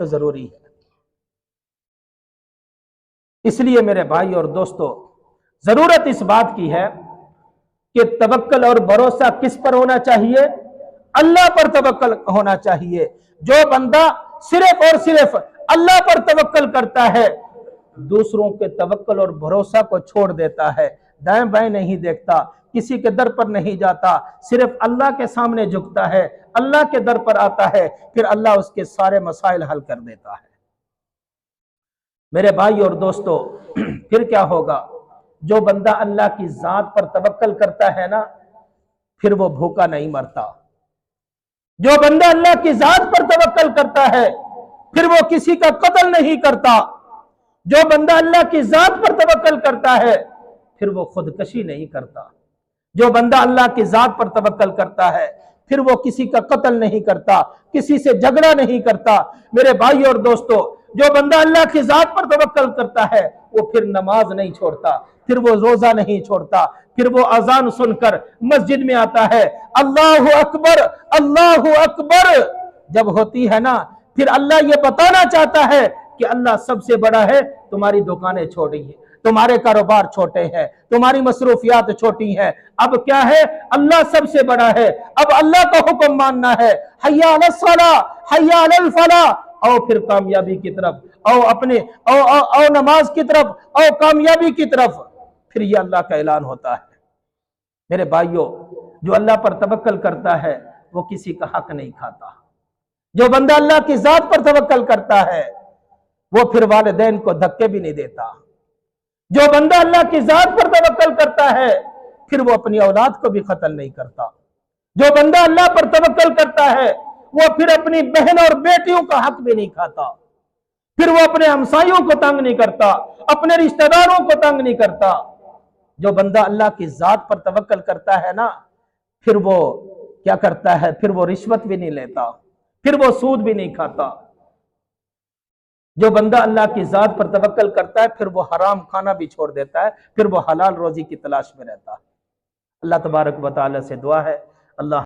तो जरूरी है। इसलिए मेरे भाई और दोस्तों, जरूरत इस बात की है कि तवक्कल और भरोसा किस पर होना चाहिए? अल्लाह पर तवक्कल होना चाहिए। जो बंदा सिर्फ और सिर्फ अल्लाह पर तवक्कल करता है, दूसरों के तवक्कल और भरोसा को छोड़ देता है, दाएं बाएं नहीं देखता, किसी के दर पर नहीं जाता, सिर्फ अल्लाह के सामने झुकता है, अल्लाह के दर पर आता है, फिर अल्लाह उसके सारे मसाइल हल कर देता है। मेरे भाई और दोस्तों, फिर क्या होगा? जो बंदा अल्लाह की जात पर तवक्कल करता है ना, फिर वो भूखा नहीं मरता। जो बंदा अल्लाह की जात पर तवक्कल करता है, फिर वो किसी का कत्ल नहीं करता। जो बंदा अल्लाह की जात पर तवक्कल करता है, फिर वो खुदकशी नहीं करता। जो बंदा अल्लाह की जात पर तवक्कल करता है, फिर वो किसी का कत्ल नहीं करता, किसी से झगड़ा नहीं करता। मेरे भाई और दोस्तों, जो बंदा अल्लाह की जात पर तवक्कल करता है, वो फिर नमाज नहीं छोड़ता, फिर वो रोजा नहीं छोड़ता, फिर वो अजान सुनकर मस्जिद में आता है। अल्लाहु अकबर, अल्लाहु अकबर जब होती है ना, फिर अल्लाह ये बताना चाहता है कि अल्लाह सबसे बड़ा है। तुम्हारी दुकानें छोटी हैं, तुम्हारे कारोबार छोटे हैं, तुम्हारी मसरूफियात छोटी हैं, अब क्या है? अल्लाह सबसे बड़ा है। अब अल्लाह का हुक्म मानना है। हय्या अलस सलाह, हय्या अलल फलाह, आओ फिर कामयाबी की तरफ, आओ अपने आओ नमाज की तरफ, आओ कामयाबी की तरफ। फिर ये अल्लाह का ऐलान होता है। मेरे भाइयों, जो अल्लाह पर तवक्कल करता है, वो किसी का हक नहीं खाता। जो बंदा अल्लाह की जात पर तवक्कल करता है, वो फिर वालिदैन को धक्के भी नहीं देता। जो बंदा अल्लाह की जात पर तवक्कल करता है, फिर वो अपनी औलाद को भी कत्ल नहीं करता। जो बंदा अल्लाह पर तवक्कल करता है, वो फिर अपनी बहन और बेटियों का हक भी नहीं खाता। फिर वो अपने हमसायों को तंग नहीं करता, अपने रिश्तेदारों को तंग नहीं करता। जो बंदा अल्लाह की जात पर तवक्कल करता है ना, फिर वो क्या करता है? फिर वो रिश्वत भी नहीं लेता, फिर वो सूद भी नहीं खाता। जो बंदा अल्लाह की जात पर तवक्कल करता है, फिर वो हराम खाना भी छोड़ देता है, फिर वो हलाल रोजी की तलाश में रहता है। अल्लाह तबारक व तआला से दुआ है, अल्लाह